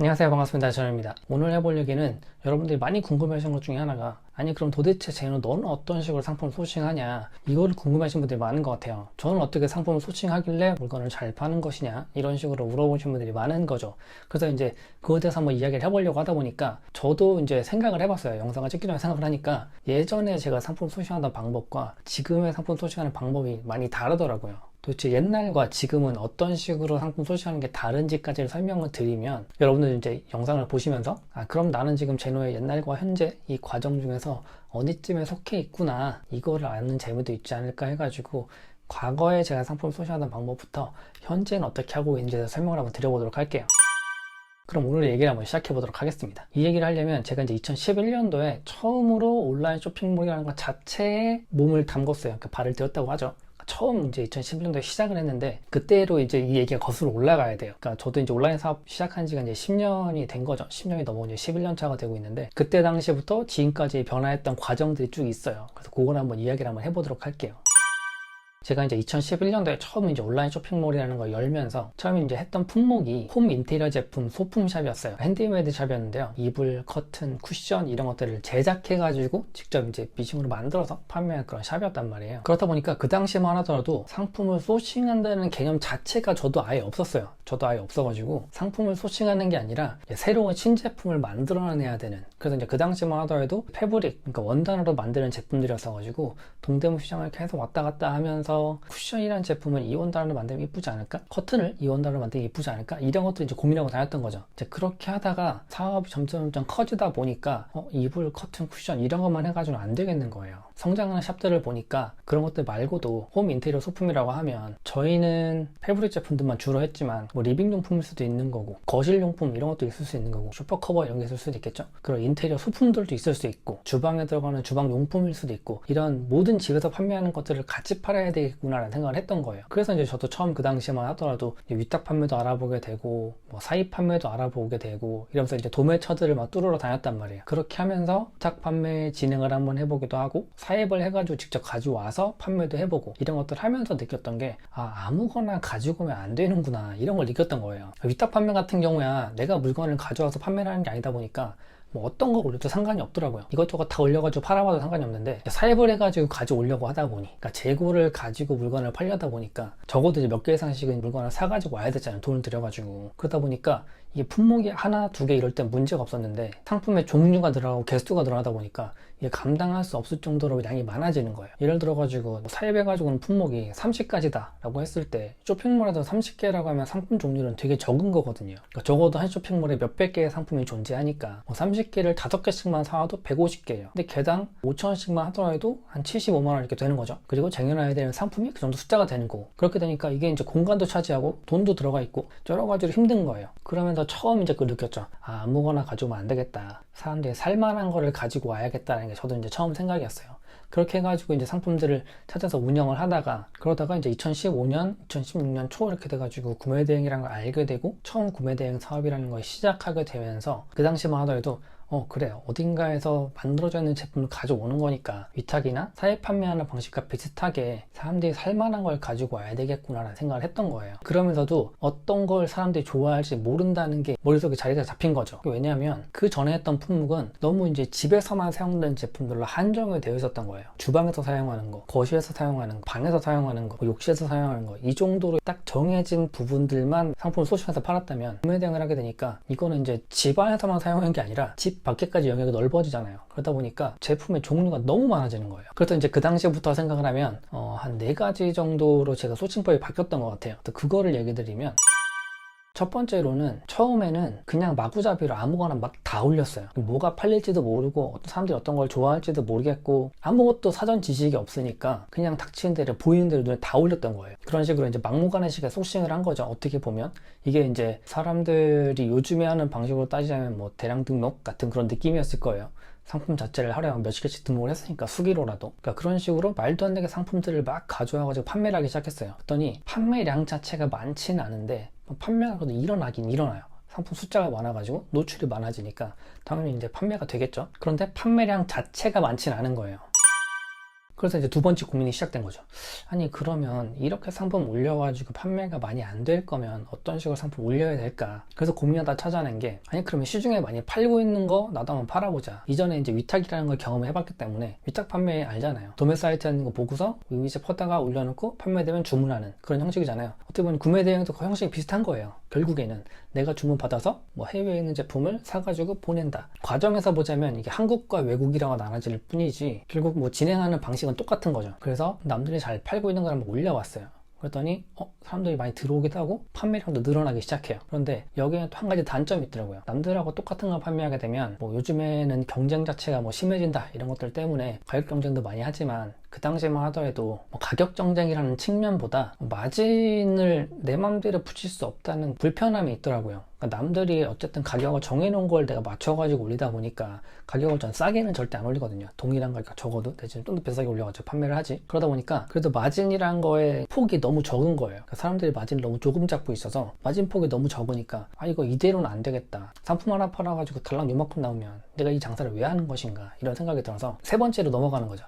안녕하세요, 반갑습니다. 전현입니다. 오늘 해볼 얘기는 여러분들이 많이 궁금해하시는 것 중에 하나가, 아니 그럼 도대체 재현우 너는 어떤 식으로 상품을 소싱하냐, 이거를 궁금해하시는 분들이 많은 것 같아요. 저는 어떻게 상품을 소싱하길래 물건을 잘 파는 것이냐, 이런 식으로 물어보시는 분들이 많은 거죠. 그래서 이제 그거에 대해서 한번 이야기를 해보려고 하다 보니까 저도 이제 생각을 해봤어요. 영상을 찍기 전에 생각을 하니까 예전에 제가 상품 소싱하던 방법과 지금의 상품 소싱하는 방법이 많이 다르더라고요. 도대체 옛날과 지금은 어떤 식으로 상품 소싱하는 게 다른지까지를 설명을 드리면, 여러분들 이제 영상을 보시면서 그럼 나는 지금 제노의 옛날과 현재 이 과정 중에서 어디쯤에 속해 있구나, 이거를 아는 재미도 있지 않을까 해가지고 과거에 제가 상품 소싱하던 방법부터 현재는 어떻게 하고 있는지에 대해서 설명을 한번 드려보도록 할게요. 그럼 오늘 얘기를 한번 시작해 보도록 하겠습니다. 이 얘기를 하려면 제가 이제 2011년도에 처음으로 온라인 쇼핑몰이라는 것 자체에 몸을 담궜어요. 그러니까 발을 들였다고 하죠. 처음 이제 2011년도에 시작을 했는데, 그때로 이제 이 얘기가 거슬러 올라가야 돼요. 그러니까 저도 이제 온라인 사업 시작한 지가 이제 10년이 된 거죠. 10년이 넘어 이제 11년 차가 되고 있는데, 그때 당시부터 지금까지 변화했던 과정들이 쭉 있어요. 그래서 그걸 한번 이야기를 한번 해보도록 할게요. 제가 이제 2011년도에 처음 이제 온라인 쇼핑몰이라는 걸 열면서 처음에 이제 했던 품목이 홈 인테리어 제품 소품샵이었어요. 핸디메이드 샵이었는데요. 이불, 커튼, 쿠션 이런 것들을 제작해가지고 직접 이제 미싱으로 만들어서 판매한 그런 샵이었단 말이에요. 그렇다 보니까 그 당시만 하더라도 상품을 소싱한다는 개념 자체가 저도 아예 없었어요. 저도 아예 없어가지고 상품을 소싱하는 게 아니라 새로운 신제품을 만들어내야 되는, 그래서 이제 그 당시만 하더라도 패브릭, 그러니까 원단으로 만드는 제품들이었어가지고 동대문 시장을 계속 왔다 갔다 하면서 쿠션이라는 제품은 이 원단으로 만들면 이쁘지 않을까? 커튼을 이 원단으로 만들면 이쁘지 않을까? 이런 것들 이제 고민하고 다녔던 거죠. 이제 그렇게 하다가 사업이 점점 커지다 보니까 이불, 커튼, 쿠션 이런 것만 해가지고는 안 되겠는 거예요. 성장하는 샵들을 보니까 그런 것들 말고도 홈 인테리어 소품이라고 하면 저희는 패브릭 제품들만 주로 했지만 뭐 리빙용품일 수도 있는 거고, 거실용품 이런 것도 있을 수 있는 거고, 슈퍼커버 이런 게 있을 수도 있겠죠. 그런 인테리어 소품들도 있을 수 있고, 주방에 들어가는 주방용품일 수도 있고, 이런 모든 집에서 판매하는 것들을 같이 팔아야 되겠구나라는 생각을 했던 거예요. 그래서 이제 저도 처음 그 당시에만 하더라도 위탁 판매도 알아보게 되고, 뭐 사입 판매도 알아보게 되고, 이러면서 이제 도매처들을 막 뚫으러 다녔단 말이에요. 그렇게 하면서 위탁 판매 진행을 한번 해보기도 하고, 사입을 해가지고 직접 가져와서 판매도 해보고, 이런 것들 하면서 느꼈던 게 아무거나 가지고 오면 안 되는구나, 이런 걸 느꼈던 거예요. 위탁 판매 같은 경우야 내가 물건을 가져와서 판매를 하는 게 아니다 보니까 뭐 어떤 거 올려도 상관이 없더라고요. 이것저것 다 올려가지고 팔아봐도 상관이 없는데, 사입을 해가지고 가져오려고 하다 보니, 그러니까 재고를 가지고 물건을 팔려다 보니까 적어도 이제 몇 개 이상씩은 물건을 사가지고 와야 되잖아요. 돈을 들여가지고. 그러다 보니까 이게 품목이 하나, 두 개 이럴 땐 문제가 없었는데, 상품의 종류가 늘어나고 개수가 늘어나다 보니까 이게 감당할 수 없을 정도로 양이 많아지는 거예요. 예를 들어가지고 사입해가지고는 품목이 30가지다 라고 했을 때, 쇼핑몰에서 30개라고 하면 상품 종류는 되게 적은 거거든요. 그러니까 적어도 한 쇼핑몰에 몇백 개의 상품이 존재하니까 30개를 5개씩만 사와도 150개예요. 근데 개당 5,000원씩만 하더라도 한 75만 원 이렇게 되는 거죠. 그리고 쟁여놔야 되는 상품이 그 정도 숫자가 되는 거고, 그렇게 되니까 이게 이제 공간도 차지하고 돈도 들어가 있고 여러 가지로 힘든 거예요. 그러면서 처음 이제 그걸 느꼈죠. 아무거나 가져오면 안 되겠다. 사람들이 살만한 거를 가지고 와야겠다는 게 저도 이제 처음 생각이었어요. 그렇게 해가지고 이제 상품들을 찾아서 운영을 하다가, 그러다가 이제 2015년, 2016년 초 이렇게 돼가지고 구매대행이라는 걸 알게 되고, 처음 구매대행 사업이라는 걸 시작하게 되면서, 그 당시만 하더라도 그래요. 어딘가에서 만들어져 있는 제품을 가져오는 거니까 위탁이나 사입 판매하는 방식과 비슷하게 사람들이 살만한 걸 가지고 와야 되겠구나라는 생각을 했던 거예요. 그러면서도 어떤 걸 사람들이 좋아할지 모른다는 게 머릿속에 자리가 잡힌 거죠. 왜냐하면 그 전에 했던 품목은 너무 이제 집에서만 사용되는 제품들로 한정이 되어 있었던 거예요. 주방에서 사용하는 거, 거실에서 사용하는 거, 방에서 사용하는 거, 욕실에서 사용하는 거, 이 정도로 딱 정해진 부분들만 상품을 소싱해서 팔았다면, 구매 대행을 하게 되니까 이거는 이제 집 안에서만 사용하는 게 아니라 집 밖에까지 영역이 넓어지잖아요. 그러다 보니까 제품의 종류가 너무 많아지는 거예요. 그래서 이제 그 당시부터 생각을 하면 한 4가지 정도로 제가 소싱법이 바뀌었던 것 같아요. 또 그거를 얘기 드리면, 첫 번째로는 처음에는 그냥 마구잡이로 아무거나 막 다 올렸어요. 뭐가 팔릴지도 모르고 어떤 사람들이 어떤 걸 좋아할지도 모르겠고, 아무것도 사전 지식이 없으니까 그냥 닥치는 대로 보이는 대로 눈에 다 올렸던 거예요. 그런 식으로 이제 막무가내식의 소싱을 한 거죠. 어떻게 보면 이게 이제 사람들이 요즘에 하는 방식으로 따지자면 뭐 대량 등록 같은 그런 느낌이었을 거예요. 상품 자체를 하루에 몇십 개씩 등록을 했으니까, 수기로라도. 그러니까 그런 식으로 말도 안 되게 상품들을 막 가져와가지고 판매를 하기 시작했어요. 그랬더니 판매량 자체가 많지는 않은데 판매가 그래도 일어나긴 일어나요. 상품 숫자가 많아가지고 노출이 많아지니까 당연히 이제 판매가 되겠죠. 그런데 판매량 자체가 많지는 않은 거예요. 그래서 이제 두 번째 고민이 시작된 거죠. 아니 그러면 이렇게 상품 올려가지고 판매가 많이 안 될 거면 어떤 식으로 상품 올려야 될까? 그래서 고민하다 찾아낸 게, 아니 그러면 시중에 많이 팔고 있는 거 나도 한번 팔아보자. 이전에 이제 위탁이라는 걸 경험해봤기 때문에 위탁 판매 알잖아요. 도매 사이트 하는 거 보고서 이미지 퍼다가 올려놓고 판매되면 주문하는 그런 형식이잖아요. 어떻게 보면 구매 대행도 그 형식이 비슷한 거예요. 결국에는 내가 주문 받아서 뭐 해외에 있는 제품을 사가지고 보낸다. 과정에서 보자면 이게 한국과 외국이라고 나눠질 뿐이지 결국 뭐 진행하는 방식은 똑같은 거죠. 그래서 남들이 잘 팔고 있는 걸 한번 올려봤어요. 그랬더니 사람들이 많이 들어오기도 하고 판매량도 늘어나기 시작해요. 그런데 여기에 또 한 가지 단점이 있더라고요. 남들하고 똑같은 걸 판매하게 되면 뭐 요즘에는 경쟁 자체가 뭐 심해진다 이런 것들 때문에 가격 경쟁도 많이 하지만 그 당시만 하더라도 뭐 가격 경쟁이라는 측면보다 마진을 내 맘대로 붙일 수 없다는 불편함이 있더라고요. 그러니까 남들이 어쨌든 가격을 정해놓은 걸 내가 맞춰가지고 올리다 보니까 가격을 전 싸게는 절대 안 올리거든요. 동일한 가격 적어도 대신 좀 더 비싸게 올려가지고 판매를 하지. 그러다 보니까 그래도 마진이란 거에 폭이 너무 적은 거예요. 그러니까 사람들이 마진을 너무 조금 잡고 있어서 마진 폭이 너무 적으니까 이거 이대로는 안 되겠다. 상품 하나 팔아가지고 달랑 요만큼 나오면 내가 이 장사를 왜 하는 것인가 이런 생각이 들어서 세 번째로 넘어가는 거죠.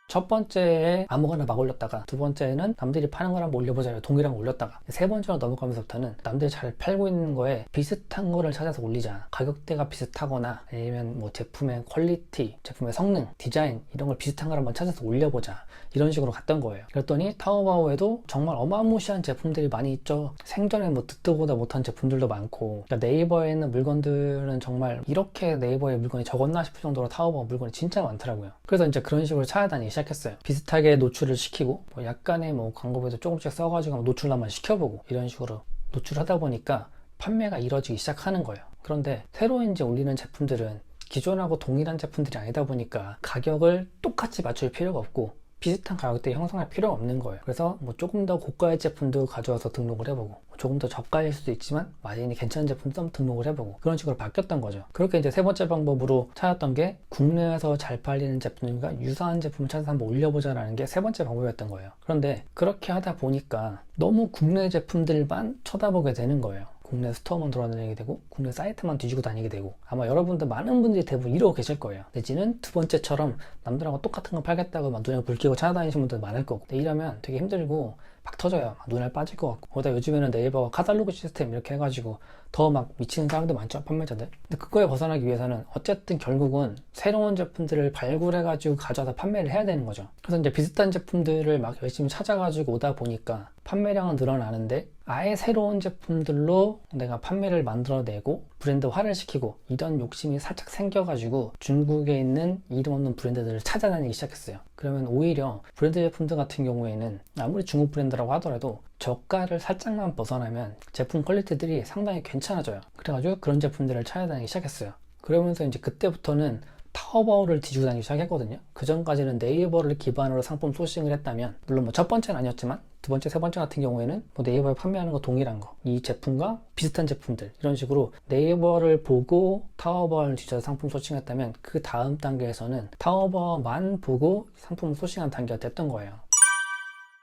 첫 번째에 아무거나 막 올렸다가 두 번째는 남들이 파는 거랑 올려보자 동일한 거 올렸다가 세 번째로 넘어가면서부터는 남들이 잘 팔고 있는 거에 비슷한 거를 찾아서 올리자. 가격대가 비슷하거나 아니면 뭐 제품의 퀄리티, 제품의 성능, 디자인 이런 걸 비슷한 걸 한번 찾아서 올려보자. 이런 식으로 갔던 거예요. 그랬더니 타오바오에도 정말 어마무시한 제품들이 많이 있죠. 생전에 뭐 듣도 보다 못한 제품들도 많고, 그러니까 네이버에 있는 물건들은 정말 이렇게 네이버에 물건이 적었나 싶을 정도로 타오바오 물건이 진짜 많더라고요. 그래서 이제 그런 식으로 찾아다니기 시작했어요. 비슷하게 노출을 시키고 뭐 약간의 뭐 광고비도 조금씩 써가지고 노출만 시켜보고 이런 식으로 노출하다 보니까 판매가 이루어지기 시작하는 거예요. 그런데 새로 이제 올리는 제품들은 기존하고 동일한 제품들이 아니다 보니까 가격을 똑같이 맞출 필요가 없고 비슷한 가격대에 형성할 필요가 없는 거예요. 그래서 뭐 조금 더 고가의 제품도 가져와서 등록을 해보고 조금 더 저가일 수도 있지만 마진이 괜찮은 제품도 등록을 해보고 그런 식으로 바뀌었던 거죠. 그렇게 이제 세 번째 방법으로 찾았던 게 국내에서 잘 팔리는 제품과 유사한 제품을 찾아서 한번 올려보자라는 게 세 번째 방법이었던 거예요. 그런데 그렇게 하다 보니까 너무 국내 제품들만 쳐다보게 되는 거예요. 국내 스토어만 돌아다니게 되고 국내 사이트만 뒤지고 다니게 되고 아마 여러분들 많은 분들이 대부분 이러고 계실 거예요. 내지는 두 번째처럼 남들하고 똑같은 거 팔겠다고 막 눈에 불 켜고 찾아다니시는 분들 많을 거고 근데 이러면 되게 힘들고 막 터져요. 막 눈알 빠질 것 같고 거기다 요즘에는 네이버가 카탈로그 시스템 이렇게 해가지고 더 막 미치는 사람들 많죠. 판매자들. 근데 그거에 벗어나기 위해서는 어쨌든 결국은 새로운 제품들을 발굴해가지고 가져와서 판매를 해야 되는 거죠. 그래서 이제 비슷한 제품들을 막 열심히 찾아가지고 오다 보니까 판매량은 늘어나는데 아예 새로운 제품들로 내가 판매를 만들어내고 브랜드화를 시키고 이런 욕심이 살짝 생겨가지고 중국에 있는 이름 없는 브랜드들을 찾아다니기 시작했어요. 그러면 오히려 브랜드 제품들 같은 경우에는 아무리 중국 브랜드라고 하더라도 저가를 살짝만 벗어나면 제품 퀄리티들이 상당히 괜찮아져요. 그래가지고 그런 제품들을 찾아다니기 시작했어요. 그러면서 이제 그때부터는 타오바오를 뒤지고 다니기 시작했거든요. 그 전까지는 네이버를 기반으로 상품 소싱을 했다면 물론 뭐 첫 번째는 아니었지만 두 번째, 세 번째 같은 경우에는 뭐 네이버에 판매하는 거 동일한 거, 이 제품과 비슷한 제품들 이런 식으로 네이버를 보고 타오바오를 뒤져서 상품 소싱했다면 그 다음 단계에서는 타오바오만 보고 상품 소싱한 단계가 됐던 거예요.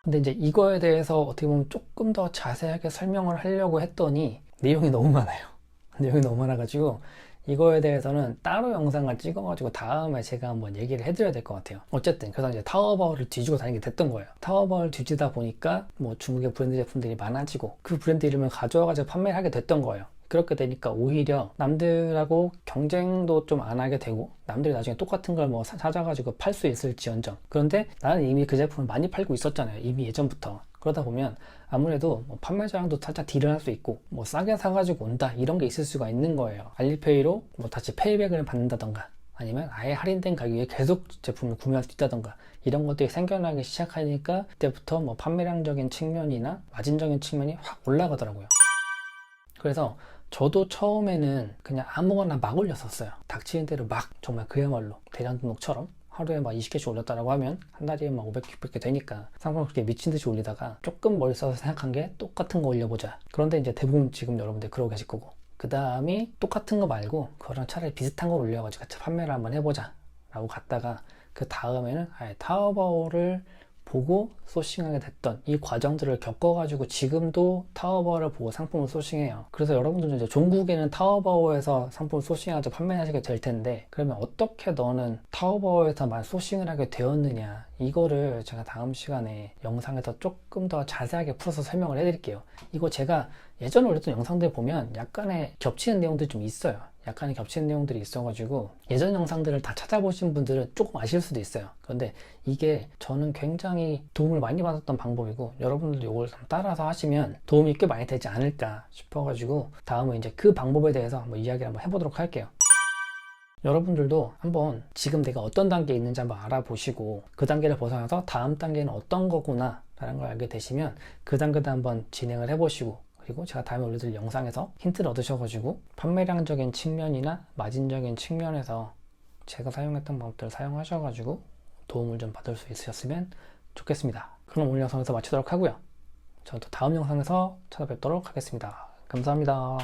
근데 이제 이거에 대해서 어떻게 보면 조금 더 자세하게 설명을 하려고 했더니 내용이 너무 많아요. 내용이 너무 많아가지고 이거에 대해서는 따로 영상을 찍어가지고 다음에 제가 한번 얘기를 해드려야 될 것 같아요. 어쨌든 그래서 이제 타오바오를 뒤지고 다니게 됐던 거예요. 타오바오를 뒤지다 보니까 뭐 중국의 브랜드 제품들이 많아지고 그 브랜드 이름을 가져와가지고 판매를 하게 됐던 거예요. 그렇게 되니까 오히려 남들하고 경쟁도 좀 안 하게 되고 남들이 나중에 똑같은 걸 뭐 찾아가지고 팔 수 있을지언정 그런데 나는 이미 그 제품을 많이 팔고 있었잖아요. 이미 예전부터. 그러다 보면 아무래도 뭐 판매자랑도 살짝 딜을 할 수 있고 뭐 싸게 사가지고 온다 이런 게 있을 수가 있는 거예요. 알리페이로 뭐 다시 페이백을 받는다던가 아니면 아예 할인된 가격에 계속 제품을 구매할 수 있다던가 이런 것들이 생겨나기 시작하니까 그때부터 뭐 판매량적인 측면이나 마진적인 측면이 확 올라가더라고요. 그래서 저도 처음에는 그냥 아무거나 막 올렸었어요. 닥치는 대로 막 정말 그야말로 대량 등록처럼 하루에 막 20개씩 올렸다라고 하면 한 달에 막 500개, 600개 되니까 상품을 그렇게 미친 듯이 올리다가 조금 멀리 써서 생각한 게 똑같은 거 올려보자. 그런데 이제 대부분 지금 여러분들 그러고 계실 거고 그 다음이 똑같은 거 말고 그거랑 차라리 비슷한 걸 올려가지고 같이 판매를 한번 해보자 라고 갔다가 그 다음에는 아예 타오바오를 보고 소싱하게 됐던 이 과정들을 겪어가지고 지금도 타오바오를 보고 상품을 소싱해요. 그래서 여러분들은 이제 종국에는 타오바오에서 상품을 소싱하고 판매하시게 될 텐데, 그러면 어떻게 너는 타오바오에서만 소싱을 하게 되었느냐, 이거를 제가 다음 시간에 영상에서 조금 더 자세하게 풀어서 설명을 해드릴게요. 이거 제가 예전에 올렸던 영상들 보면 약간의 겹치는 내용들이 좀 있어요. 약간의 겹치는 내용들이 있어가지고 예전 영상들을 다 찾아보신 분들은 조금 아실 수도 있어요. 그런데 이게 저는 굉장히 도움을 많이 받았던 방법이고, 여러분들도 이걸 따라서 하시면 도움이 꽤 많이 되지 않을까 싶어가지고 다음은 이제 그 방법에 대해서 한번 이야기를 한번 해보도록 할게요. 여러분들도 한번 지금 내가 어떤 단계에 있는지 한번 알아보시고, 그 단계를 벗어나서 다음 단계는 어떤 거구나 라는 걸 알게 되시면 그 단계도 한번 진행을 해보시고, 그리고 제가 다음에 올려드릴 영상에서 힌트를 얻으셔가지고 판매량적인 측면이나 마진적인 측면에서 제가 사용했던 방법들을 사용하셔가지고 도움을 좀 받을 수 있으셨으면 좋겠습니다. 그럼 오늘 영상에서 마치도록 하고요. 저는 또 다음 영상에서 찾아뵙도록 하겠습니다. 감사합니다.